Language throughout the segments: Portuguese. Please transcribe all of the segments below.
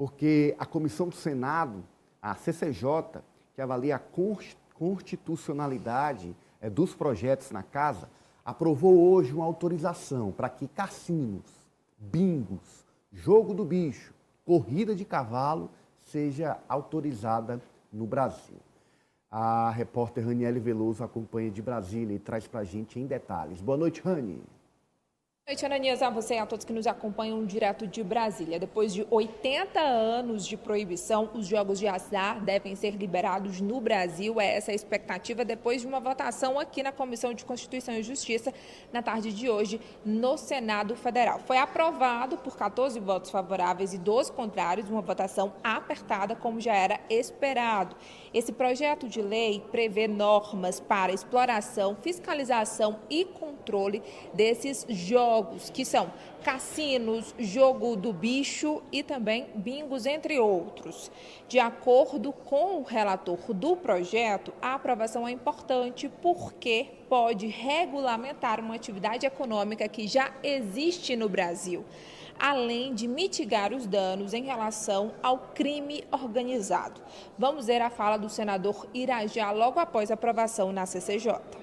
porque a Comissão do Senado, a CCJ, que avalia a constitucionalidade dos projetos na Casa, aprovou hoje uma autorização para que cassinos, bingos, jogo do bicho, corrida de cavalo seja autorizada no Brasil. A repórter Raniele Veloso acompanha de Brasília e traz para a gente em detalhes. Boa noite, Rani. Boa noite, Ananias, a você e a todos que nos acompanham direto de Brasília. Depois de 80 anos de proibição, os jogos de azar devem ser liberados no Brasil. É essa a expectativa depois de uma votação aqui na Comissão de Constituição e Justiça na tarde de hoje no Senado Federal. Foi aprovado por 14 votos favoráveis e 12 contrários, uma votação apertada como já era esperado. Esse projeto de lei prevê normas para exploração, fiscalização e controle desses jogos, que são cassinos, jogo do bicho e também bingos, entre outros. De acordo com o relator do projeto, a aprovação é importante porque pode regulamentar uma atividade econômica que já existe no Brasil, além de mitigar os danos em relação ao crime organizado. Vamos ver a fala do senador Irajá logo após a aprovação na CCJ.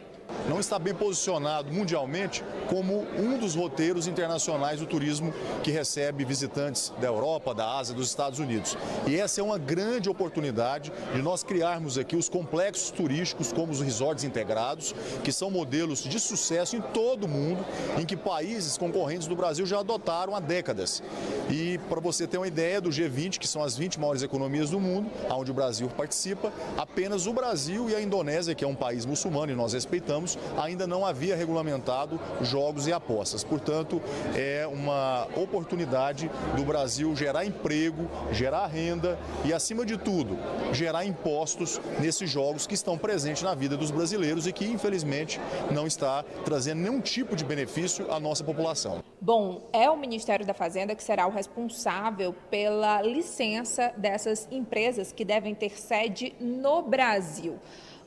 Não está bem posicionado mundialmente como um dos roteiros internacionais do turismo que recebe visitantes da Europa, da Ásia, dos Estados Unidos. E essa é uma grande oportunidade de nós criarmos aqui os complexos turísticos como os resorts integrados, que são modelos de sucesso em todo o mundo, em que países concorrentes do Brasil já adotaram há décadas. E para você ter uma ideia do G20, que são as 20 maiores economias do mundo, onde o Brasil participa, apenas o Brasil e a Indonésia, que é um país muçulmano e nós respeitamos, ainda não havia regulamentado jogos e apostas. Portanto, é uma oportunidade do Brasil gerar emprego, gerar renda e, acima de tudo, gerar impostos nesses jogos que estão presentes na vida dos brasileiros e que, infelizmente, não está trazendo nenhum tipo de benefício à nossa população. Bom, é o Ministério da Fazenda que será o responsável pela licença dessas empresas que devem ter sede no Brasil.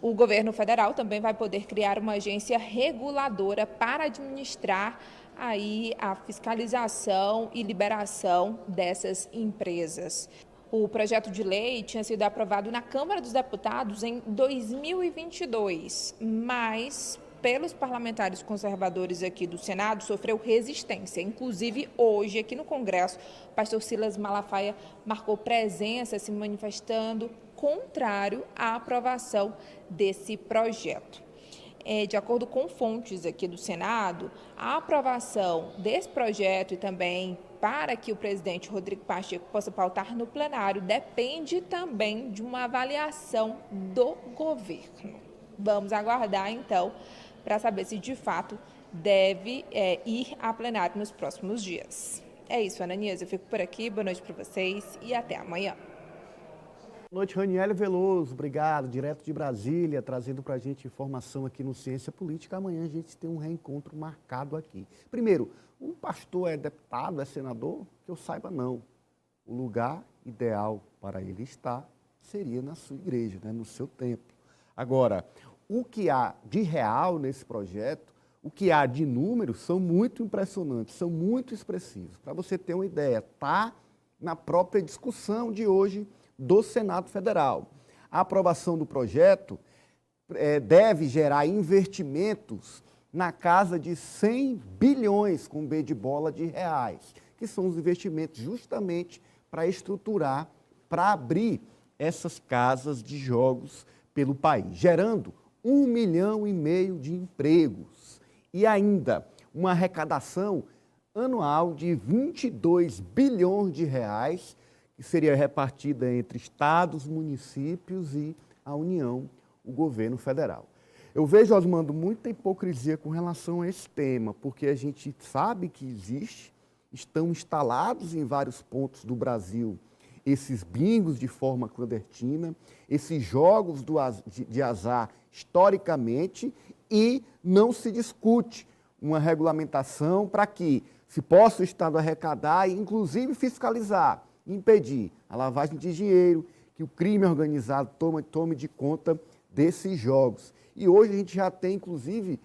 O governo federal também vai poder criar uma agência reguladora para administrar aí a fiscalização e liberação dessas empresas. O projeto de lei tinha sido aprovado na Câmara dos Deputados em 2022, mas pelos parlamentares conservadores aqui do Senado, sofreu resistência. Inclusive, hoje, aqui no Congresso, o pastor Silas Malafaia marcou presença, se manifestando contrário à aprovação desse projeto. De acordo com fontes aqui do Senado, a aprovação desse projeto e também para que o presidente Rodrigo Pacheco possa pautar no plenário depende também de uma avaliação do governo. Vamos aguardar, então, para saber se de fato deve ir a plenário nos próximos dias. É isso, Ananias, eu fico por aqui, boa noite para vocês e até amanhã. Boa noite, Raniele Veloso, obrigado, direto de Brasília, trazendo para a gente informação aqui no Ciência Política. Amanhã a gente tem um reencontro marcado aqui. Primeiro, um pastor é deputado, é senador? Que eu saiba, não. O lugar ideal para ele estar seria na sua igreja, né, no seu templo. Agora, o que há de real nesse projeto, o que há de números são muito impressionantes, são muito expressivos. Para você ter uma ideia, está na própria discussão de hoje do Senado Federal. A aprovação do projeto deve gerar investimentos na casa de 100 bilhões, com B de bola, de reais, que são os investimentos justamente para estruturar, para abrir essas casas de jogos pelo país, gerando 1,5 milhão de empregos e ainda uma arrecadação anual de 22 bilhões de reais, que seria repartida entre estados, municípios e a União, o governo federal. Eu vejo, Osmando, muita hipocrisia com relação a esse tema, porque a gente sabe que estão instalados em vários pontos do Brasil esses bingos de forma clandestina, esses jogos de azar historicamente, e não se discute uma regulamentação para que se possa o Estado arrecadar e, inclusive, fiscalizar, impedir a lavagem de dinheiro, que o crime organizado tome de conta desses jogos. E hoje a gente já tem, inclusive,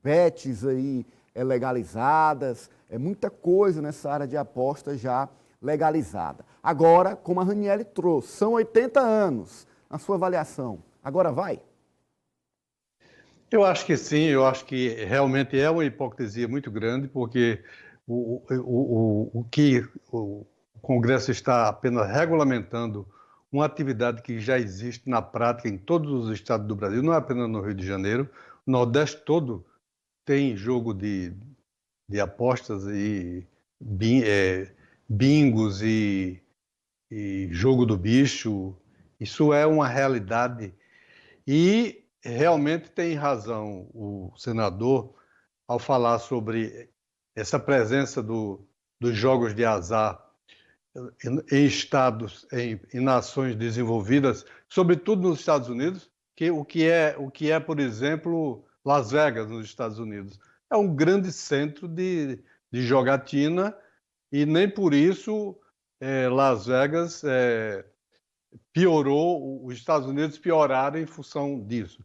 bets aí legalizadas, muita coisa nessa área de aposta já legalizada. Agora, como a Raniele trouxe, são 80 anos na sua avaliação. Agora vai? Eu acho que sim, eu acho que realmente é uma hipocrisia muito grande, porque o que o Congresso está apenas regulamentando uma atividade que já existe na prática em todos os estados do Brasil, não é apenas no Rio de Janeiro, o Nordeste todo tem jogo de apostas e bingos e jogo do bicho. Isso é uma realidade e realmente tem razão o senador ao falar sobre essa presença dos jogos de azar em estados, em nações desenvolvidas, sobretudo nos Estados Unidos, o que é, por exemplo, Las Vegas, nos Estados Unidos. É um grande centro de jogatina e nem por isso Las Vegas piorou, os Estados Unidos pioraram em função disso.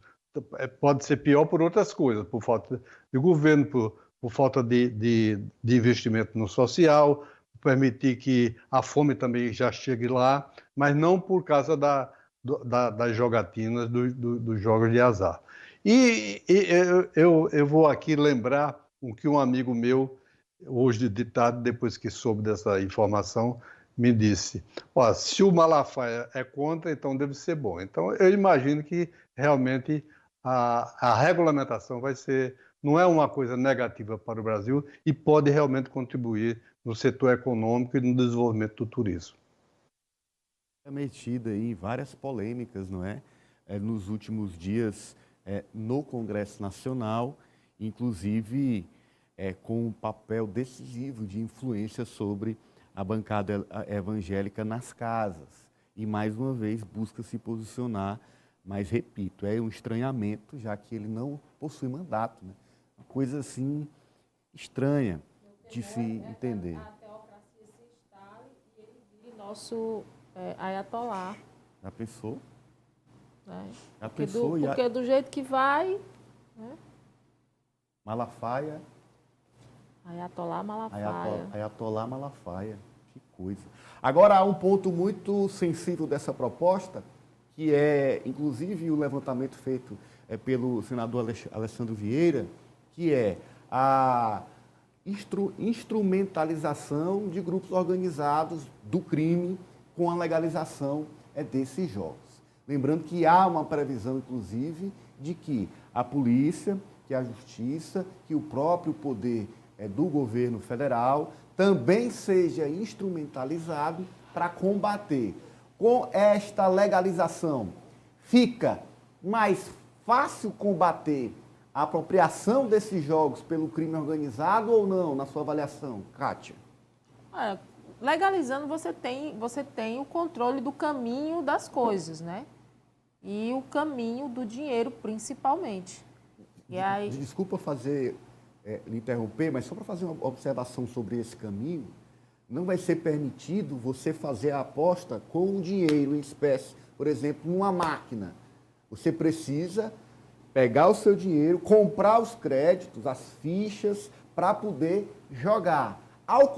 Pode ser pior por outras coisas, por falta de governo, por falta de investimento no social, permitir que a fome também já chegue lá, mas não por causa das jogatinas, dos jogos de azar. E eu vou aqui lembrar o que um amigo meu, hoje de tarde, depois que soube dessa informação, me disse: ó, se o Malafaia é contra, então deve ser bom. Então, eu imagino que realmente a regulamentação não é uma coisa negativa para o Brasil e pode realmente contribuir no setor econômico e no desenvolvimento do turismo. É metida em várias polêmicas, não é? Nos últimos dias no Congresso Nacional, inclusive com um papel decisivo de influência sobre a bancada evangélica nas casas. E, mais uma vez, busca se posicionar, mas, repito, é um estranhamento, já que ele não possui mandato, né? Uma coisa, assim, estranha de se entender. A teocracia se instale e ele vire nosso ayatolá. Já pensou? Né? Já pensou? Porque do jeito que vai... Né? Malafaia... Ayatolá Malafaia. Ayatolá Malafaia. Que coisa. Agora, há um ponto muito sensível dessa proposta, que é, inclusive, o levantamento feito pelo senador Alessandro Vieira, que é a instrumentalização de grupos organizados do crime com a legalização desses jogos. Lembrando que há uma previsão, inclusive, de que a polícia, que a justiça, que o próprio poder do governo federal também seja instrumentalizado para combater. Com esta legalização, fica mais fácil combater a apropriação desses jogos pelo crime organizado ou não, na sua avaliação, Kátia? Legalizando, você tem o controle do caminho das coisas, né? E o caminho do dinheiro, principalmente. E aí... Desculpa lhe interromper, mas só para fazer uma observação sobre esse caminho, não vai ser permitido você fazer a aposta com o dinheiro em espécie, por exemplo, numa máquina. Você precisa pegar o seu dinheiro, comprar os créditos, as fichas, para poder jogar. Ao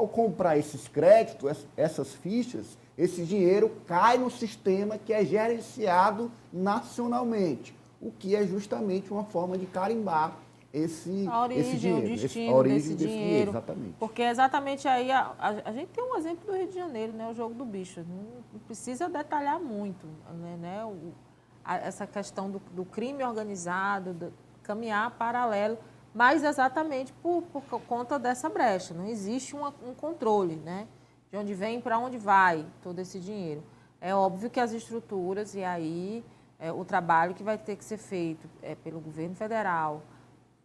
comprar esses créditos, essas fichas, esse dinheiro cai no sistema que é gerenciado nacionalmente, o que é justamente uma forma de carimbar esse dinheiro. O destino desse dinheiro. Exatamente. Porque exatamente aí a gente tem um exemplo do Rio de Janeiro, né? O jogo do bicho. Não precisa detalhar muito, né? Essa questão do crime organizado, caminhar paralelo, mas exatamente por conta dessa brecha. Não existe um controle, né? De onde vem e para onde vai todo esse dinheiro. É óbvio que as estruturas e aí o trabalho que vai ter que ser feito pelo governo federal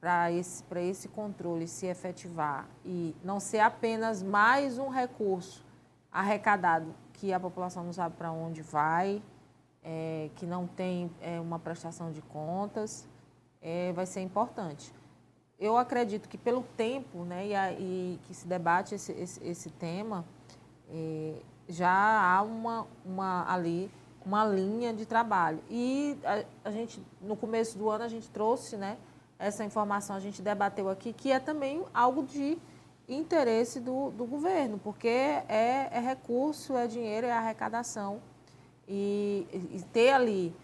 para esse controle se efetivar e não ser apenas mais um recurso arrecadado que a população não sabe para onde vai, que não tem uma prestação de contas, vai ser importante. Eu acredito que pelo tempo, né, e que se debate esse tema, já há ali uma linha de trabalho. E a gente, no começo do ano, a gente trouxe, né, essa informação, a gente debateu aqui, que é também algo de interesse do governo, porque é recurso, é dinheiro, é arrecadação. E ter ali,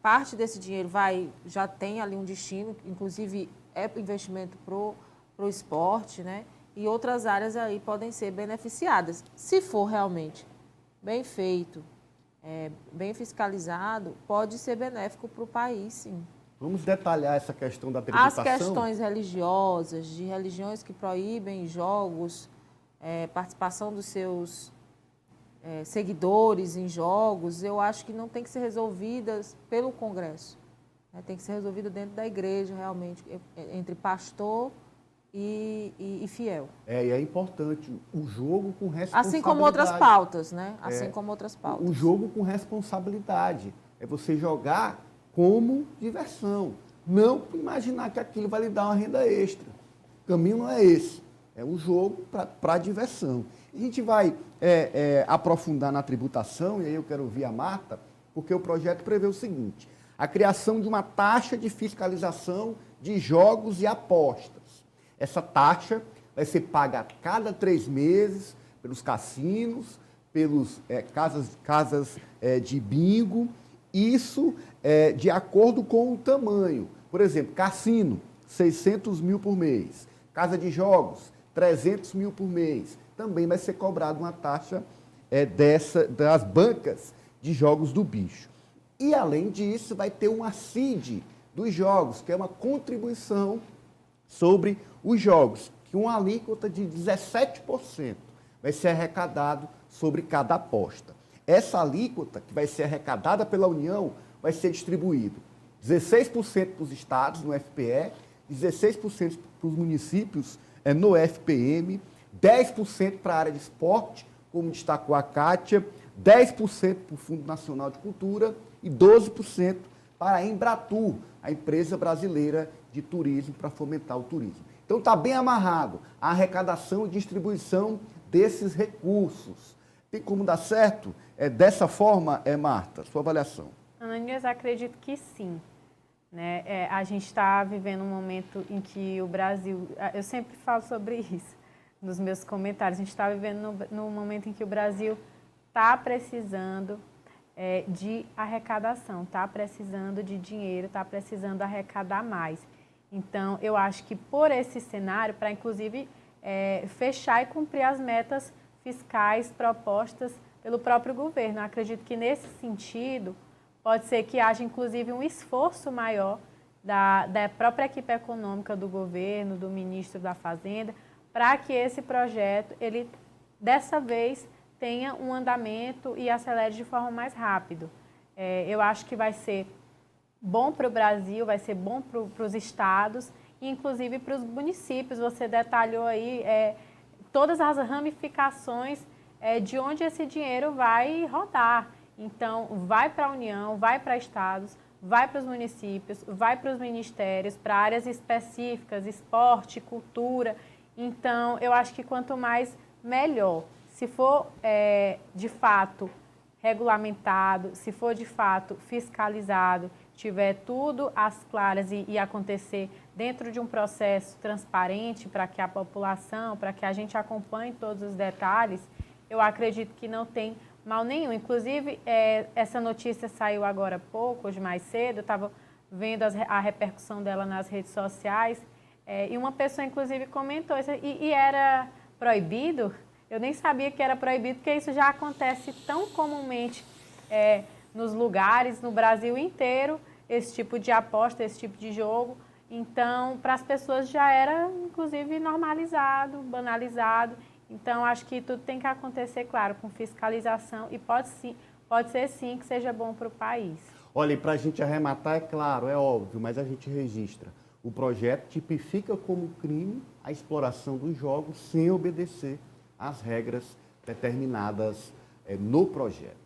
parte desse dinheiro já tem ali um destino, inclusive é investimento para o esporte, né? E outras áreas aí podem ser beneficiadas. Se for realmente bem feito, bem fiscalizado, pode ser benéfico para o país, sim. Vamos detalhar essa questão da tributação? As questões religiosas, de religiões que proíbem jogos, participação dos seus seguidores em jogos, eu acho que não tem que ser resolvidas pelo Congresso. Tem que ser resolvida dentro da igreja, realmente, entre pastor e fiel. E é importante o jogo com responsabilidade. Assim como outras pautas, né? Assim como outras pautas. O jogo com responsabilidade. É você jogar como diversão. Não imaginar que aquilo vai lhe dar uma renda extra. O caminho não é esse. É um jogo para diversão. A gente vai aprofundar na tributação, e aí eu quero ouvir a Marta, porque o projeto prevê o seguinte: a criação de uma taxa de fiscalização de jogos e apostas. Essa taxa vai ser paga a cada 3 meses pelos cassinos, pelos casas de bingo, isso de acordo com o tamanho. Por exemplo, cassino, 600 mil por mês. Casa de jogos, 300 mil por mês. Também vai ser cobrada uma taxa das bancas de jogos do bicho. E, além disso, vai ter uma CID dos jogos, que é uma contribuição sobre os jogos, que uma alíquota de 17% vai ser arrecadado sobre cada aposta. Essa alíquota, que vai ser arrecadada pela União, vai ser distribuído 16% para os estados, no FPE, 16% para os municípios, no FPM, 10% para a área de esporte, como destacou a Kátia, 10% para o Fundo Nacional de Cultura e 12% para a Embratur, a empresa brasileira de turismo, para fomentar o turismo. Então está bem amarrado a arrecadação e distribuição desses recursos. Tem como dar certo? Dessa forma, Marta, sua avaliação? Ananias, acredito que sim. Né? A gente está vivendo um momento em que o Brasil, eu sempre falo sobre isso nos meus comentários, a gente está vivendo no momento em que o Brasil está precisando de arrecadação, está precisando de dinheiro, está precisando arrecadar mais. Então, eu acho que por esse cenário, para inclusive fechar e cumprir as metas fiscais propostas pelo próprio governo, eu acredito que nesse sentido pode ser que haja inclusive um esforço maior da própria equipe econômica do governo, do ministro da Fazenda, para que esse projeto, ele dessa vez tenha um andamento e acelere de forma mais rápida. Eu acho que vai ser bom para o Brasil, vai ser bom para os estados e inclusive para os municípios. Você detalhou aí todas as ramificações de onde esse dinheiro vai rodar. Então, vai para a União, vai para estados, vai para os municípios, vai para os ministérios, para áreas específicas, esporte, cultura. Então, eu acho que quanto mais, melhor. Se for, de fato, regulamentado, se for, de fato, fiscalizado, tiver tudo às claras e acontecer dentro de um processo transparente para que a população, para que a gente acompanhe todos os detalhes, eu acredito que não tem mal nenhum. Inclusive, essa notícia saiu agora há pouco, hoje mais cedo, eu estava vendo a repercussão dela nas redes sociais, e uma pessoa, inclusive, comentou isso, e era proibido? Eu nem sabia que era proibido, porque isso já acontece tão comumente nos lugares, no Brasil inteiro, esse tipo de aposta, esse tipo de jogo. Então, para as pessoas já era, inclusive, normalizado, banalizado. Então, acho que tudo tem que acontecer, claro, com fiscalização e pode ser sim que seja bom para o país. Olha, e para a gente arrematar, é claro, é óbvio, mas a gente registra. O projeto tipifica como crime a exploração dos jogos sem obedecer às regras determinadas no projeto.